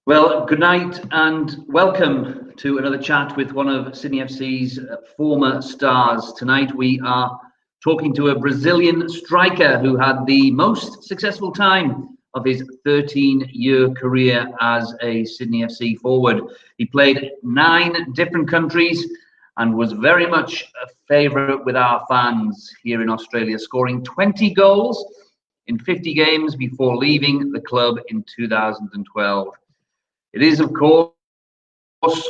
Well, good night and welcome to another chat with one of Sydney FC's former stars. Tonight we are talking to a Brazilian striker who had the most successful time of his 13-year career as a Sydney FC forward. He played 9 different countries and was very much a favourite with our fans here in Australia, scoring 20 goals in 50 games before leaving the club in 2012. It is, of course, the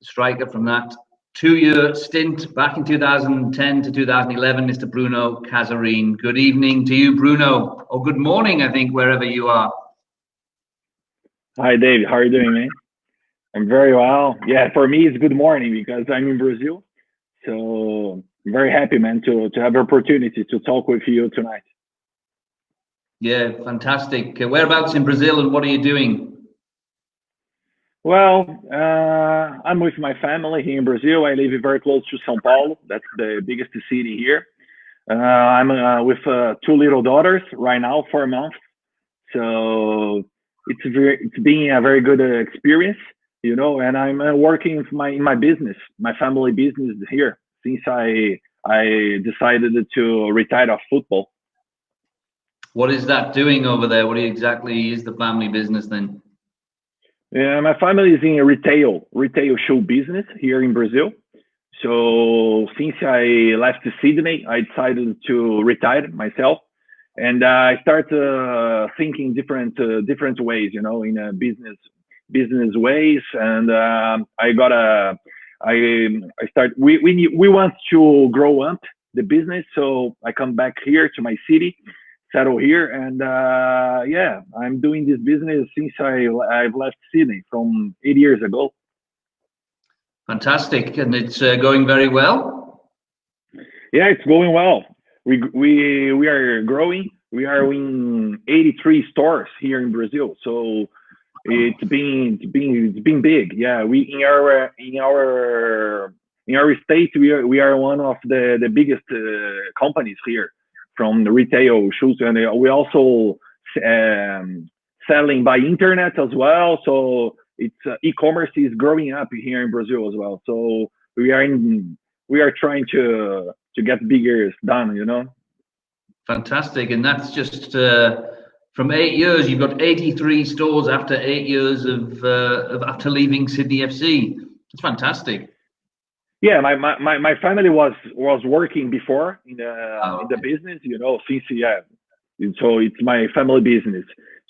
striker from that 2-year stint back in 2010 to 2011, Mr. Bruno Cazarine. Good evening to you, Bruno, or good morning, I think, wherever you are. Hi, David. How are you doing, man? I'm very well. Yeah, for me, it's good morning because I'm in Brazil. So I'm very happy, man, to have the opportunity to talk with you tonight. Yeah, fantastic. Whereabouts in Brazil and what are you doing? Well, I'm with my family here in Brazil. I live very close to São Paulo. That's the biggest city here. I'm with 2 little daughters right now, 4 months. So it's been a very good experience, you know. And I'm working in my business, my family business here since I decided to retire off football. What is that doing over there? What exactly is the family business then? Yeah, my family is in a retail show business here in Brazil. So since I left Sydney, I decided to retire myself, and I start thinking different ways, you know, in business ways. And we want to grow up the business, so I come back here to my city, settle here, and yeah, I'm doing this business since I've left Sydney from 8 years ago. Fantastic, and it's going very well. Yeah, it's going well. We are growing. We are in 83 stores here in Brazil, so it's been big. Yeah, we in our state we are one of the biggest companies here from the retail shoes, and we also selling by internet as well. So it's e-commerce is growing up here in Brazil as well. So we are trying to get bigger done, you know. Fantastic, and that's just from 8 years. You've got 83 stores after 8 years of after leaving Sydney FC. It's fantastic. Yeah, my family was working before in the business, you know, since so it's my family business.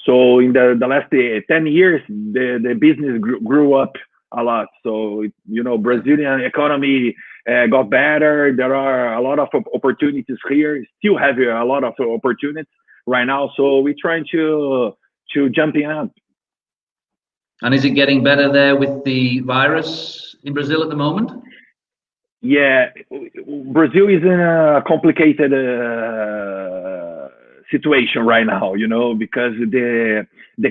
So in the last 10 years, the business grew up a lot. So you know, Brazilian economy got better. There are a lot of opportunities here. Still have a lot of opportunities right now. So we're trying to jump in. And is it getting better there with the virus in Brazil at the moment? Yeah, Brazil is in a complicated situation right now, you know, because the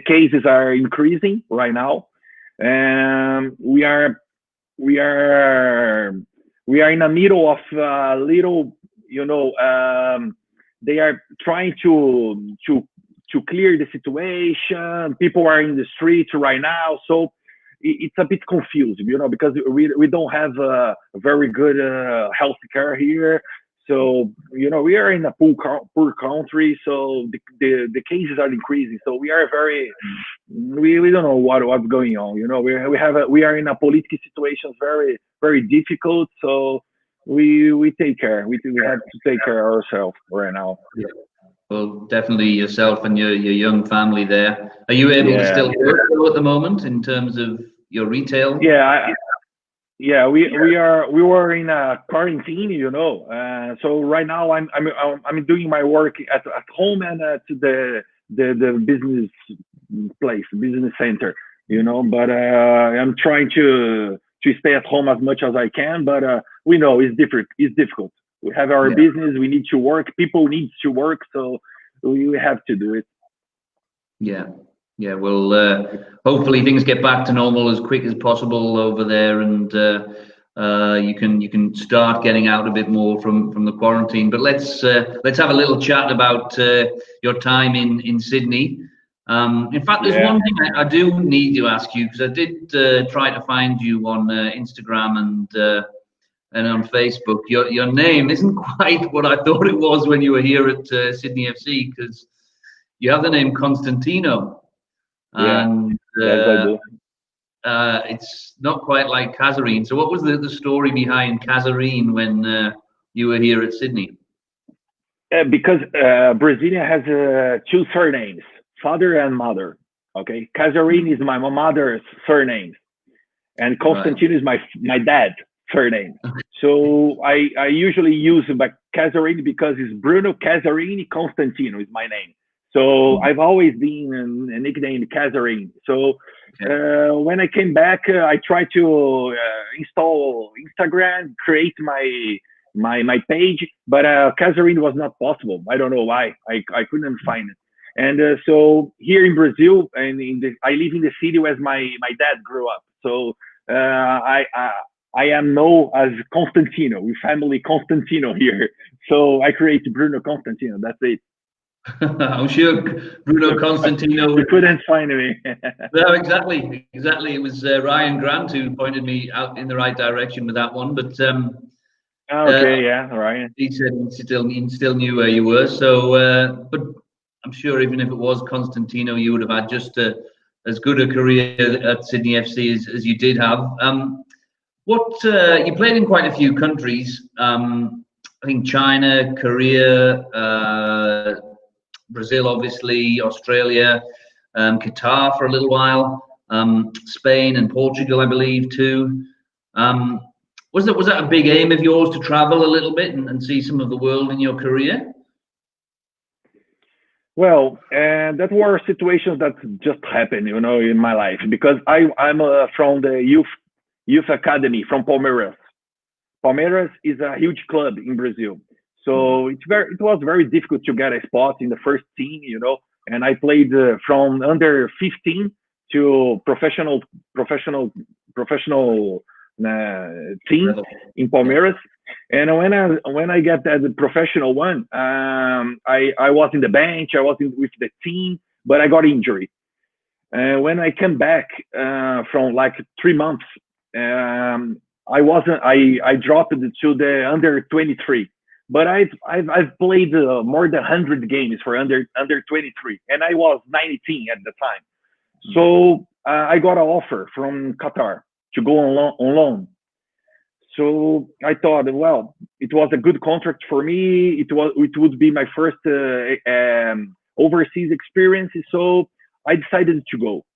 cases are increasing right now, and we are in the middle of little, you know, they are trying to clear the situation. People are in the streets right now, so it's a bit confused, you know, because we don't have a very good health care here. So, you know, we are in a poor country, so the cases are increasing. So we are we don't know what's going on. You know, we are in a political situation very, very difficult. So we take care. We have to take care of ourselves right now. Yeah. Well, definitely yourself and your young family there. Are you able to still work at the moment in terms of your retail? Yeah, we were in a quarantine, you know. So right now I'm doing my work at home and at the business center, you know. But I'm trying to stay at home as much as I can. But we know it's different. It's difficult. We have our business. We need to work. People need to work. So we have to do it. Yeah. Yeah, well, hopefully things get back to normal as quick as possible over there, and you can start getting out a bit more from the quarantine. But let's have a little chat about your time in Sydney. In fact, there's one thing I do need to ask you, because I did try to find you on Instagram and on Facebook. Your name isn't quite what I thought it was when you were here at Sydney FC, because you have the name Constantino. And yes, I do. it's not quite like Cazarine. So what was the story behind Cazarine when you were here at Sydney? Because Brasilia has two surnames, father and mother. Okay, Cazarine is my mother's surname, and Constantino is my dad's surname. So I usually use Cazarine because it's Bruno Cazarine Constantino is my name. So I've always been nicknamed Cazarine. So when I came back, I tried to install Instagram, create my page, but Cazarine was not possible. I don't know why. I couldn't find it. And so here in Brazil, and I live in the city where my dad grew up. So I am known as Constantino. We family Constantino here. So I created Bruno Constantino. That's it. I'm sure Bruno Constantino. You couldn't find me. No, exactly. It was Ryan Grant who pointed me out in the right direction with that one. But Ryan. He said he still knew where you were. So, but I'm sure even if it was Constantino, you would have had just as good a career at Sydney FC as you did have. You played in quite a few countries. I think China, Korea, Brazil, obviously, Australia, Qatar for a little while, Spain and Portugal, I believe, too. Was that a big aim of yours to travel a little bit and see some of the world in your career? Well, and that were situations that just happened, in my life, because I'm from the youth academy from Palmeiras. Palmeiras is a huge club in Brazil, so it was very difficult to get a spot in the first team, And I played from under 15 to professional team in Palmeiras. And when I got the professional one, I was in the bench, I was with the team, but I got injured. When I came back from like 3 months, I dropped to the under 23. But I've played more than 100 games for under 23, and I was 19 at the time. So I got an offer from Qatar to go on loan. So I thought, well, it was a good contract for me. It would be my first overseas experience. So I decided to go.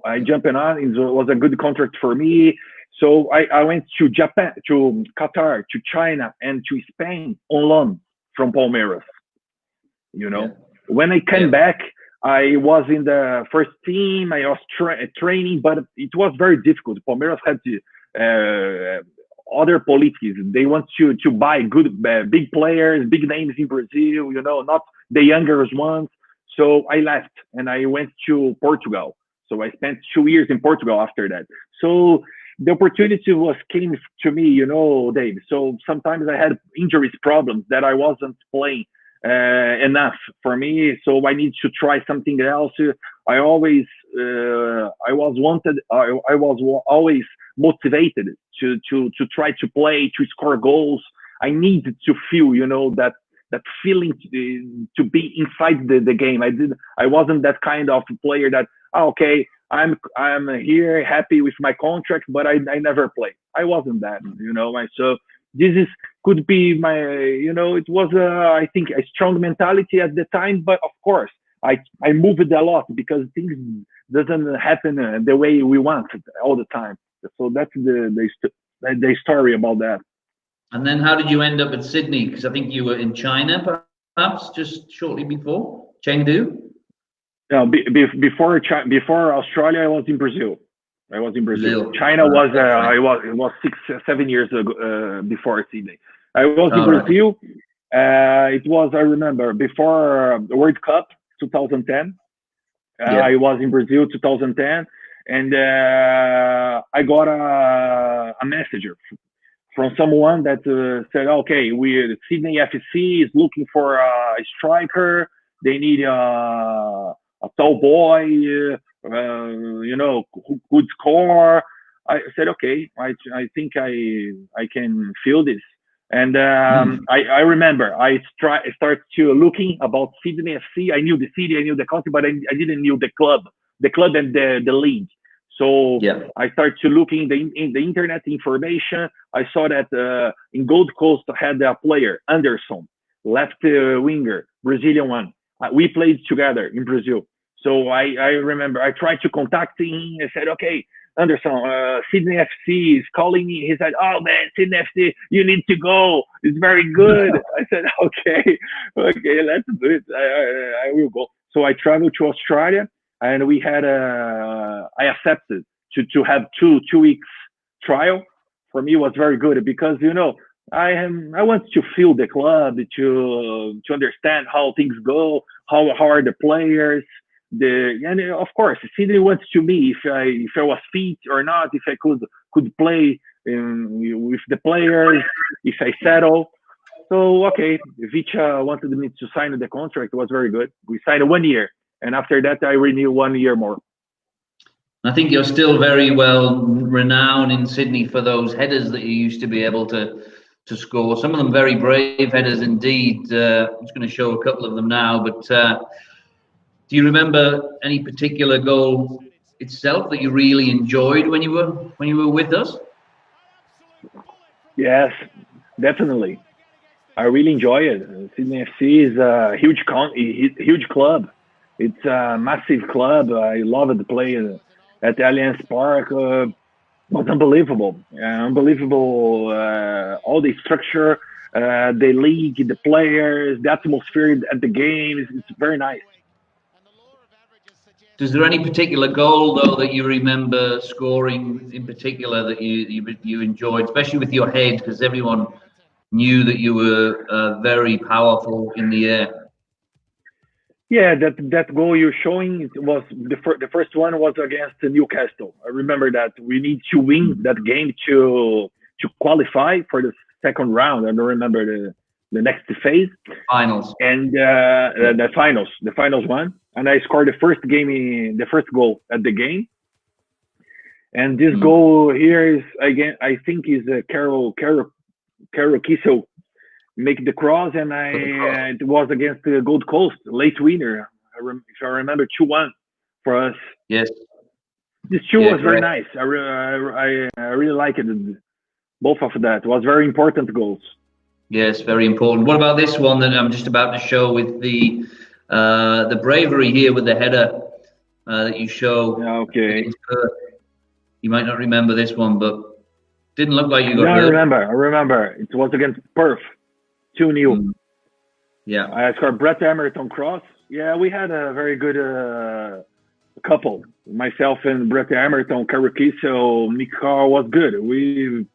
I jumped on. It was a good contract for me. So I went to Japan, to Qatar, to China, and to Spain on loan from Palmeiras. When I came back, I was in the first team. I was training, but it was very difficult. Palmeiras had other politics. They want to buy good, big players, big names in Brazil, not the younger ones. So I left and I went to Portugal. So I spent 2 years in Portugal after that. So the opportunity came to me, Dave. So sometimes I had injuries problems that I wasn't playing enough for me. So I need to try something else. I was always motivated to try to play, to score goals. I needed to feel, that feeling to be inside the game. I wasn't that kind of player that, okay, I'm here happy with my contract, but I never play. I wasn't that, So this could be my, it was I think a strong mentality at the time, but of course I moved a lot because things doesn't happen the way we want all the time. So that's the story about that. And then how did you end up at Sydney? Because I think you were in China, perhaps, just shortly before Chengdu. No, before Australia, I was in Brazil. China was it was 6-7 years ago before Sydney. I was in Brazil. Right. It was, I remember, before the World Cup 2010. I was in Brazil 2010, and I got a message from someone that said, okay, Sydney FC is looking for a striker. They need a tall boy, you know, who could score. I said, okay, I think I can feel this. And I remember I started to looking about Sydney FC. I knew the city, I knew the country, but I didn't know the club and the league. So I started to looking in the internet information. I saw that in Gold Coast I had a player, Anderson, left winger, Brazilian one. We played together in Brazil. So I remember I tried to contact him. I said, okay, Anderson, Sydney FC is calling me. He said, oh man, Sydney FC, you need to go. It's very good. I said, okay, let's do it. I will go. So I traveled to Australia, and we had I accepted to have two weeks trial. For me, it was very good because, you know, I want to feel the club, to understand how things go, how are the players. And of course, Sydney wants to me if I was fit or not, if I could play with the players, if I settle. So okay, Vicha wanted me to sign the contract. It was very good. We signed 1 year, and after that I renewed 1 year more. I think you're still very well renowned in Sydney for those headers that you used to be able to score. Some of them very brave headers indeed. I'm just going to show a couple of them now, but. Do you remember any particular goal itself that you really enjoyed when you were with us? Yes, definitely. I really enjoy it. Sydney FC is a huge club. It's a massive club. I love the play at Allianz Park. It was unbelievable. Unbelievable. All the structure, the league, the players, the atmosphere at the game. It's very nice. Is there any particular goal though that you remember scoring in particular that you enjoyed, especially with your head, because everyone knew that you were very powerful in the air? Yeah, that goal you're showing was the first one was against Newcastle. I remember that we need to win that game to qualify for the second round. I don't remember the next phase. Finals. And the finals one. And I scored the first goal at the game. And this goal here is again, I think is Carol Kissel make the cross, and it was against the Gold Coast, late winner. If I remember, 2-1 for us. Yes. This was very nice. I really like it. Both of that was very important goals. Yes, very important. What about this one that I'm just about to show with the bravery here with the header that you show? Okay. You might not remember this one, but didn't look like you got hurt. I remember. It was against Perth, 2-0. Yeah. I scored Brett Emerton cross. Yeah, we had a very good couple. Myself and Brett Emerton, so Mika was good. We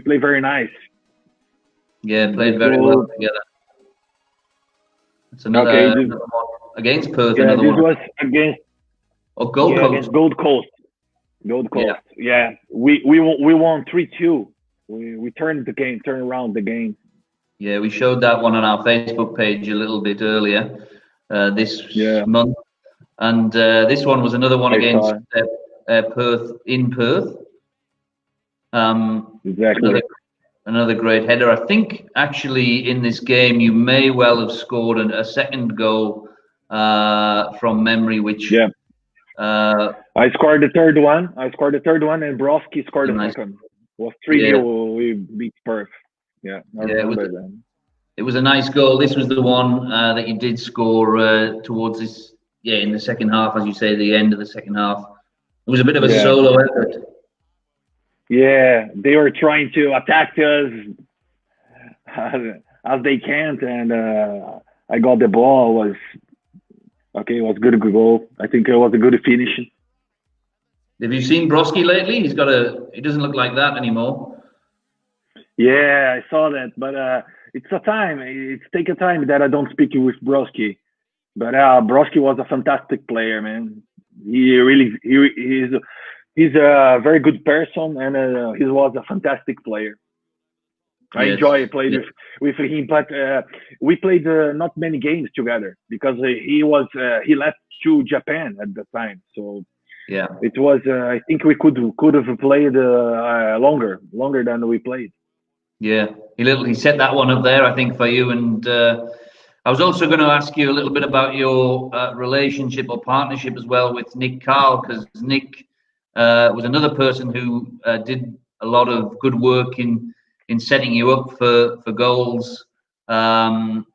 played very nice. Yeah, played very well together. It's another one against Perth. Yeah, another one. Was against Gold Coast. Against Gold Coast. Gold Coast. Yeah. We won 3-2. We turned around the game. Yeah, we showed that one on our Facebook page a little bit earlier this month, and this one was another one against Perth in Perth. Exactly. Another great header. I think actually in this game you may well have scored a second goal from memory, which I scored the third one. And Broski scored the second. It was 3-0. We beat Perth. Yeah, I remember that. It was a nice goal. This was the one that you did score towards this. Yeah, in the second half, as you say, the end of the second half. It was a bit of a solo effort. Yeah, they were trying to attack us as they can't, and I got the ball. It was good goal. I think it was a good finish. Have you seen Broski lately? He doesn't look like that anymore. Yeah, I saw that, but it's take a time that I don't speak with Broski. But Broski was a fantastic player, man. He's a very good person, and he was a fantastic player. I Yes. enjoy playing with him, but we played not many games together because he left to Japan at the time. So Yeah. it was I think we could have played longer than we played. Yeah. He set that one up there, I think, for you. And I was also going to ask you a little bit about your relationship or partnership as well with Nick Carl, because Nick was another person who did a lot of good work in setting you up for goals, and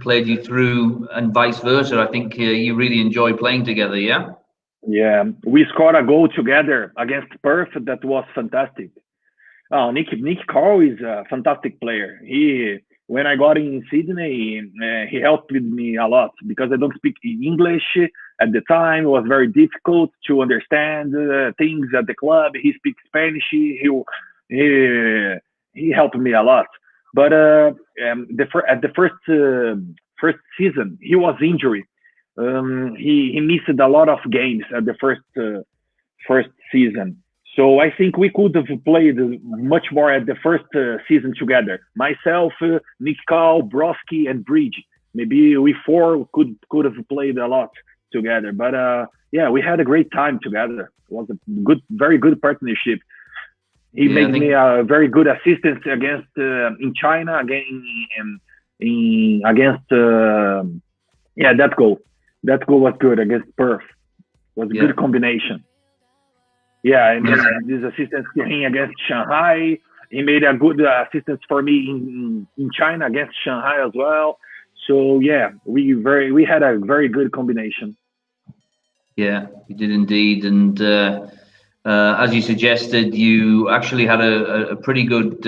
played you through, and vice versa. I think you really enjoy playing together. Yeah. Yeah, we scored a goal together against Perth that was fantastic. Oh, Nick Carl is a fantastic player. When I got in Sydney, he helped with me a lot because I don't speak English at the time. It was very difficult to understand things at the club. He speaks Spanish. He helped me a lot. But at the first season, he was injured. He missed a lot of games at the first season. So I think we could have played much more at the first season together. Myself, Nick Carl, Broski, and Bridge. Maybe we four could have played a lot together. But yeah, we had a great time together. It was a very good partnership. He made me a very good assistant against in China against that goal. That goal was good against Perth. It was a good combination. Yeah, and then this assistance to him against Shanghai. He made a good assistance for me in China against Shanghai as well. So yeah, we had a very good combination. Yeah, you did indeed. And as you suggested, you actually had a pretty good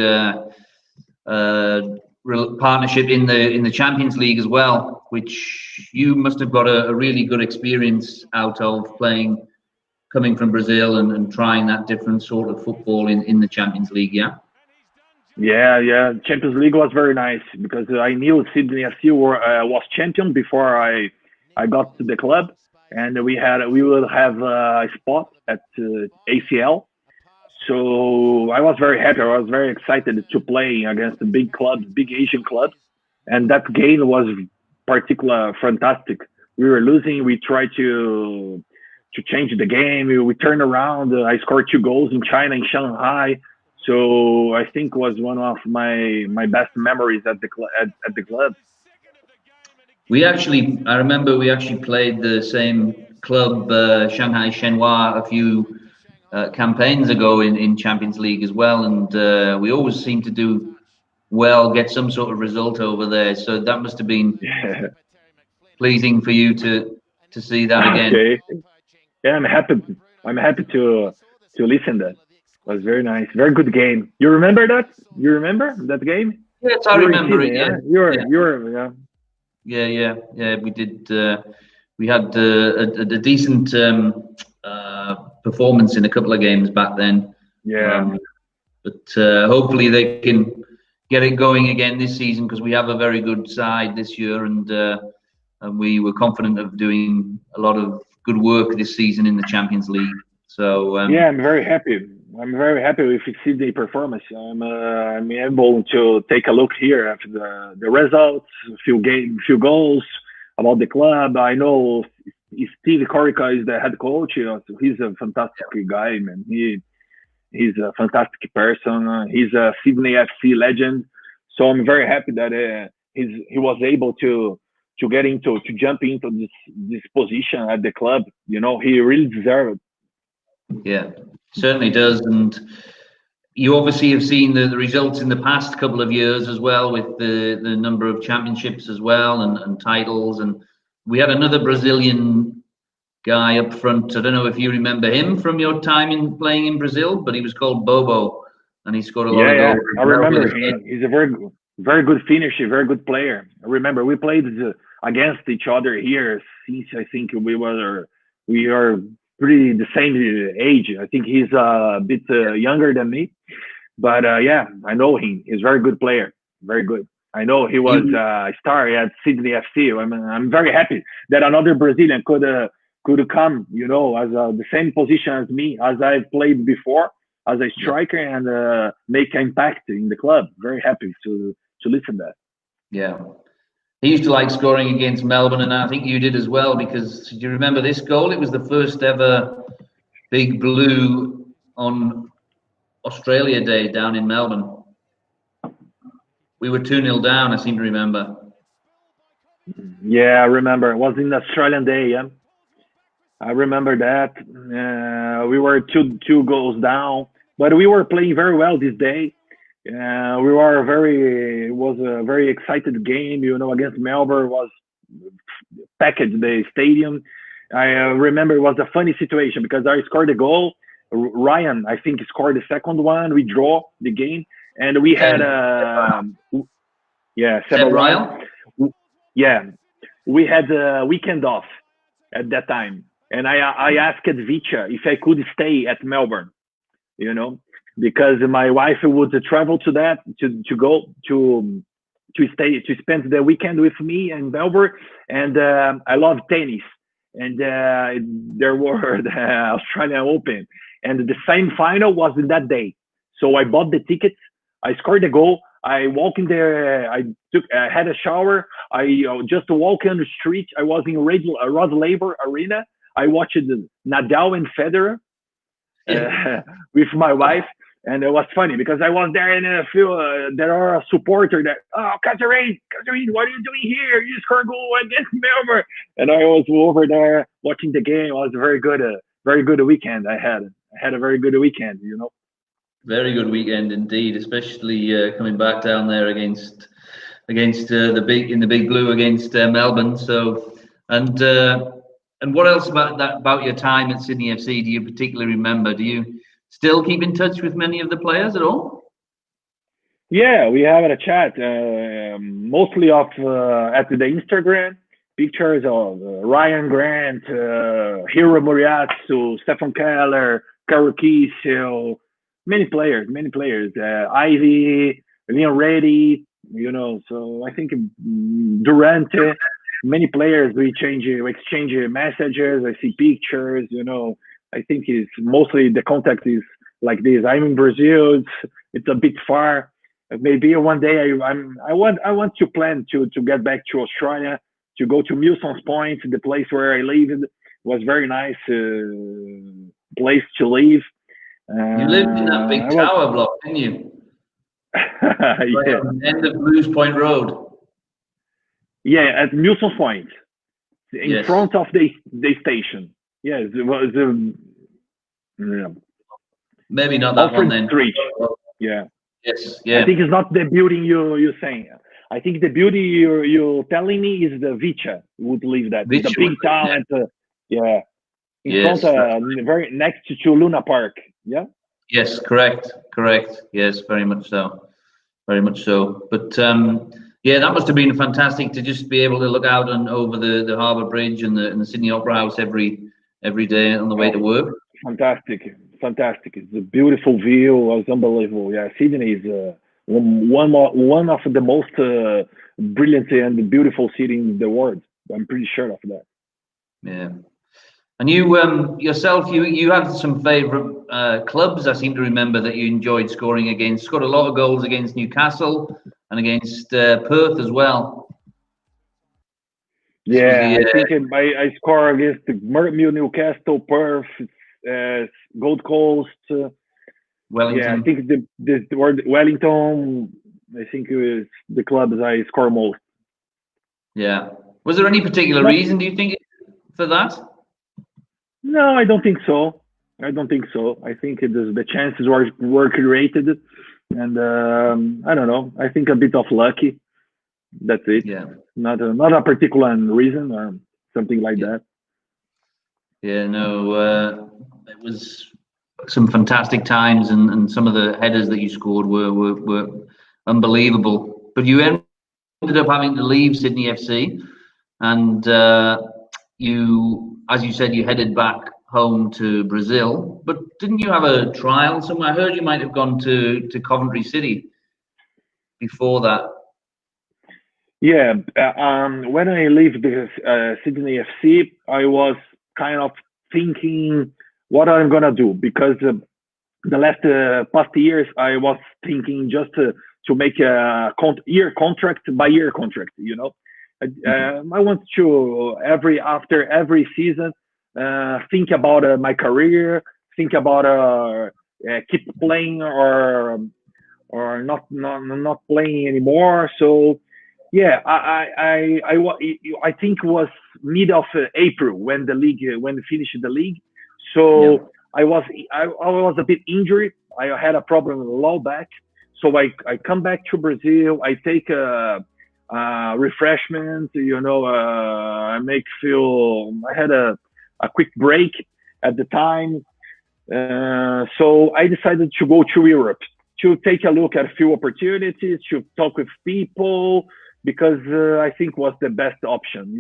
partnership in the Champions League as well, which you must have got a really good experience out of playing, coming from Brazil and trying that different sort of football in the Champions League. Yeah. Champions League was very nice because I knew Sydney FC was champion before I got to the club, and we will have a spot at ACL. So I was very happy. I was very excited to play against the big clubs, big Asian clubs, and that game was particularly fantastic. We were losing. We tried to change the game. We turned around. I scored 2 goals in China, in Shanghai. So I think it was one of my best memories at the club. I remember we actually played the same club, Shanghai Shenhua, a few campaigns ago in Champions League as well, and we always seem to do well, get some sort of result over there. So that must have been pleasing for you to see that again. Okay. Yeah, I'm happy. I'm happy to listen to that. It was very nice. Very good game. You remember that? You remember that game? Yes, I remember it. Yeah. Yeah. We did. We had a decent performance in a couple of games back then. Yeah. But hopefully they can get it going again this season, because we have a very good side this year, and we were confident of doing a lot of good work this season in the Champions League. So yeah, I'm very happy. I'm very happy with Sydney performance. I'm able to take a look here after the results, few goals about the club. I know Steve Corica is the head coach. He's a fantastic guy, man. He's a fantastic person. He's a Sydney FC legend. So I'm very happy that he was able to jump into this position at the club. He really deserved it. Yeah, certainly does. And you obviously have seen the results in the past couple of years as well, with the number of championships as well, and titles. And we had another Brazilian guy up front. I don't know if you remember him from your time playing in Brazil, but he was called Bobo, and he scored a lot of goals. I remember him. He's a very good finisher, very good player. I remember we played against each other here since I think we are pretty the same age. I think he's a bit younger than me, but yeah, I know him. He's a very good player, very good. I know he was a star at Sydney FC. I'm very happy that another Brazilian could come, as the same position as me, as I've played before. as a striker and make impact in the club. Very happy to listen to that. Yeah. He used to like scoring against Melbourne, and I think you did as well, because do you remember this goal? It was the first ever Big Blue on Australia Day down in Melbourne. We were 2-0 down, I seem to remember. Yeah, I remember. It was in Australian Day, yeah. I remember that. We were two goals down, but we were playing very well this day. It was a very excited game, against Melbourne. Was packed the stadium. I remember it was a funny situation because I scored a goal. Ryan, I think, scored the second one. We draw the game, and we had Ryan. Yeah, we had a weekend off at that time, and I asked Vicha if I could stay at Melbourne, because my wife would travel to go to spend the weekend with me in Melbourne, and I love tennis, and there were the Australian Open, and the same final was in that day, so I bought the tickets, I scored the goal, I walked in there, I had a shower, I just walked on the street, I was in Rod Laver Arena, I watched Nadal and Federer with my wife. And it was funny because I was there and I feel there are a supporter that, Cazarine, what are you doing here? You scored a goal against Melbourne. And I was over there watching the game. It was a very good weekend I had. I had a very good weekend, Very good weekend indeed, especially coming back down there against the Big Blue against Melbourne. So, and what else about your time at Sydney FC do you particularly remember? Do you still keep in touch with many of the players at all? Yeah, we have a chat, mostly at the Instagram, pictures of Ryan Grant, Hiro Moriatsu, Stefan Keller, Karukisio, many players, Ivy, Leon Reddy, so I think Durante, many players, we exchange messages, I see pictures, I think it's mostly the contact is like this. I'm in Brazil. It's a bit far. Maybe one day I want to plan to get back to Australia, to go to Milsons Point, the place where I lived. It was very nice place to live. You lived in that big tower block, didn't you? Yeah. End of Blues Point Road. Yeah, at Milsons Point, in front of the station. Yes, it was. Maybe not that one then. Street. Yeah. Yes. Yeah. I think it's not the building you're saying. I think the building you're telling me is the Vicha. Would live that. It's a big town. Yeah. In front, very next to Luna Park. Yeah. Yes. Correct. Yes. Very much so. But that must have been fantastic to just be able to look out and over the Harbour Bridge and the Sydney Opera House every day on the way to work. Fantastic. It's a beautiful view. It was unbelievable. Yeah, Sydney is one of the most brilliant and beautiful cities in the world. I'm pretty sure of that. Yeah. And you yourself, you had some favourite clubs. I seem to remember that you enjoyed scoring against. Scored a lot of goals against Newcastle and against Perth as well. I think I score against Newcastle, Perth, Gold Coast, Wellington. Yeah, I think the word Wellington, I think it was the clubs I score most. Yeah. Was there any particular reason, do you think, for that? No, I don't think so. I think the chances were created, and I don't know. I think a bit of lucky. That's it. Yeah. Not a particular reason or something like that. Yeah. No. It was some fantastic times, and some of the headers that you scored were unbelievable. But you ended up having to leave Sydney FC, and you, as you said, you headed back home to Brazil. But didn't you have a trial somewhere? I heard you might have gone to Coventry City before that. Yeah, when I left the Sydney FC, I was kind of thinking what I'm gonna do, because the last past years, I was thinking just to make a year contract by year contract. I want to after every season think about my career, think about keep playing or not playing anymore. So yeah, I think it was mid of April when the league when finished the league. So I was a bit injured. I had a problem with the low back. So I come back to Brazil. I take refreshment. I had a quick break at the time. So I decided to go to Europe to take a look at a few opportunities, to talk with people, because I think was the best option.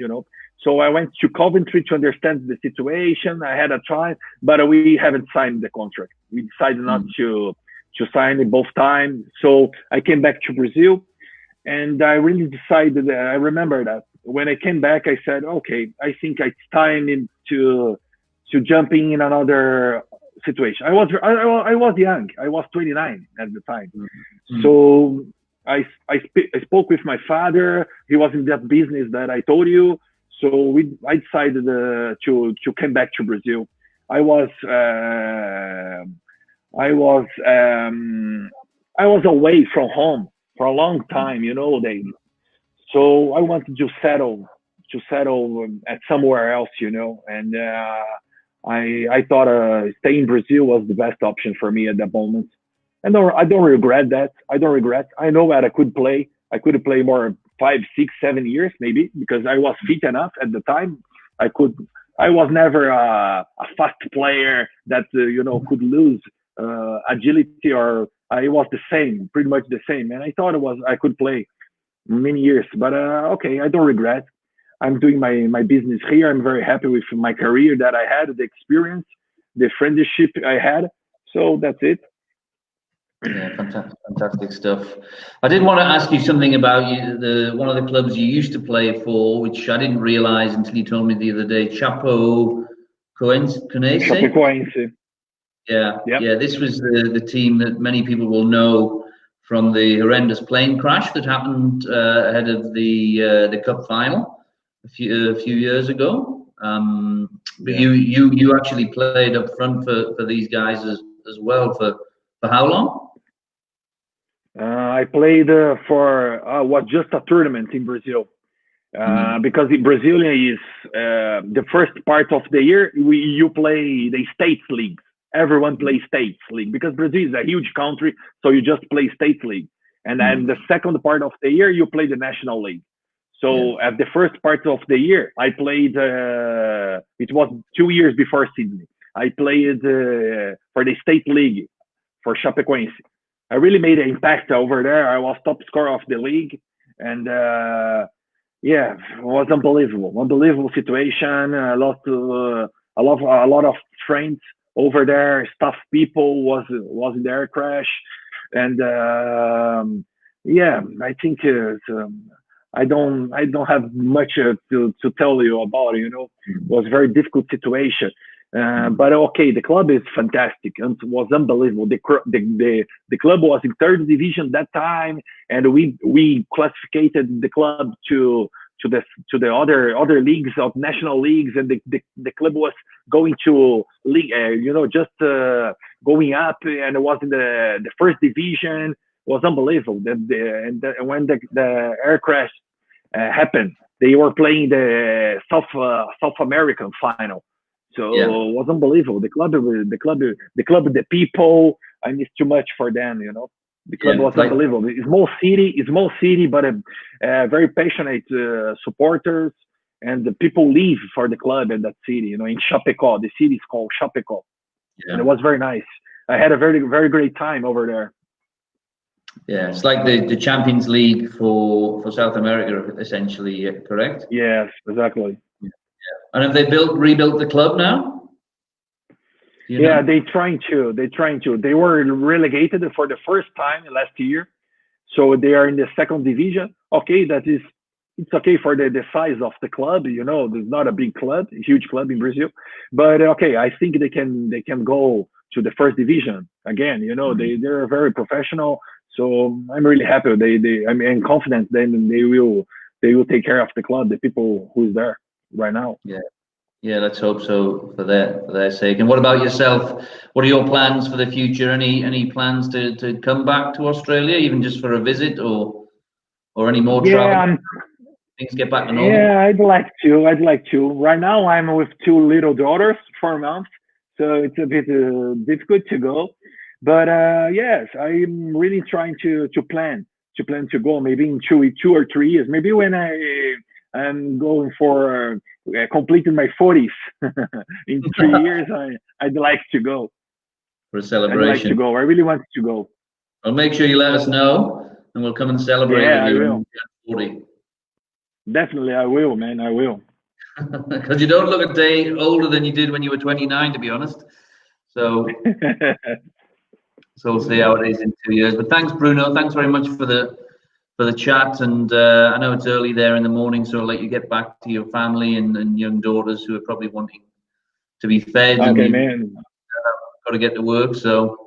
So I went to Coventry to understand the situation. I had a try, but we haven't signed the contract. We decided not to sign it both times. So I came back to Brazil, and I really decided. I remember that when I came back, I said, okay, I think it's time to jump in another situation. I was young. I was 29 at the time. So I spoke with my father. He was in that business that I told you. So I decided to come back to Brazil. I was away from home for a long time, So I wanted to settle at somewhere else, And I thought staying in Brazil was the best option for me at that moment. And I don't regret that. I know that I could play. I could play more 5, 6, 7 years maybe, because I was fit enough at the time. I was never a fast player that could lose agility, or I was pretty much the same. And I thought I could play many years. But okay, I don't regret. I'm doing my business here. I'm very happy with my career that I had, the experience, the friendship I had. So that's it. Yeah, fantastic stuff. I did want to ask you something about one of the clubs you used to play for, which I didn't realise until you told me the other day. Chapecoense. Yeah, yep. Yeah. This was the team that many people will know from the horrendous plane crash that happened ahead of the cup final a few years ago. But you actually played up front for these guys as well for how long? I played for was just a tournament in Brazil, because in Brazilian is the first part of the year you play the states leagues. Everyone plays states league because Brazil is a huge country, so you just play states league. And then the second part of the year you play the national league. So at the first part of the year I played. It was 2 years before Sydney. I played for the state league for Chapecoense. I really made an impact over there. I was top scorer of the league, and it was unbelievable situation. A lot of friends over there. Staff people was in the air crash, and I think I don't have much to tell you about. It was a very difficult situation. But okay, the club is fantastic and it was unbelievable. The club was in third division that time, and we classified the club to the other leagues of national leagues, and the club was going to league, going up, and it was in the first division. It was unbelievable. When the air crash happened, they were playing the South American final. So it was unbelievable. The club, the people. I miss too much for them. The club was unbelievable. It's small city, but very passionate supporters, and the people live for the club in that city. In Chapecó, the city is called Chapecó, and it was very nice. I had a very very great time over there. Yeah, it's like the Champions League for South America, essentially. Correct? Yes, exactly. And have they rebuilt the club now? They're trying to. They were relegated for the first time last year, so they are in the second division. Okay, that is it's okay for the size of the club. You know, there's not a big club, a huge club in Brazil, but okay, I think they can go to the first division again. You know, they're very professional. So I'm really happy. I'm confident. Then they will take care of the club, the people who's there right now. Yeah, let's hope so for their sake. And what about yourself? What are your plans for the future? Any plans to come back to Australia, even just for a visit, or any more travel? Things get back to normal. Yeah, I'd like to. Right now, I'm with 2 little daughters, 4 months, so it's a bit difficult to go. But yes, I'm really trying to plan to go maybe in 2 or 3 years. Maybe when I'm going for completing my 40s in 3 years, I'd like to go for a celebration. I'd like to go. I really want to go. Well, make sure you let us know, and we'll come and celebrate with you when you're 40. Definitely, I will, man. I will. Because you don't look a day older than you did when you were 29, to be honest. So, we'll see how it is in 2 years. But thanks, Bruno. Thanks very much for the chat. And I know it's early there in the morning, so I'll let you get back to your family and young daughters who are probably wanting to be fed. Okay, and man. Got to get to work. So,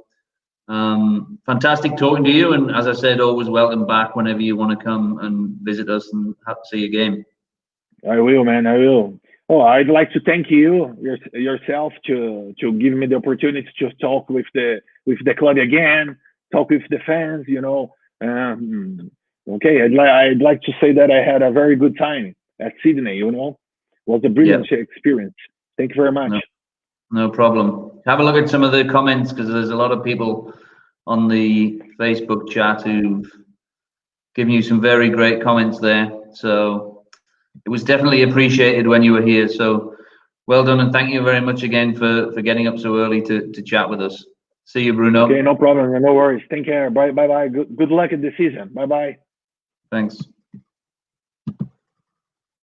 fantastic talking to you. And as I said, always welcome back whenever you want to come and visit us and have to see a game. I will, man. I will. Oh, I'd like to thank you yourself to give me the opportunity to talk with the club again, talk with the fans. You know, okay. I'd like to say that I had a very good time at Sydney. You know, it was a brilliant experience. Thank you very much. No problem. Have a look at some of the comments, because there's a lot of people on the Facebook chat who've given you some very great comments there. So it was definitely appreciated when you were here. So well done, and thank you very much again for getting up so early to chat with us. See you, Bruno. Okay, no problem. No worries. Take care. Bye. Good luck in the season. Bye. Thanks.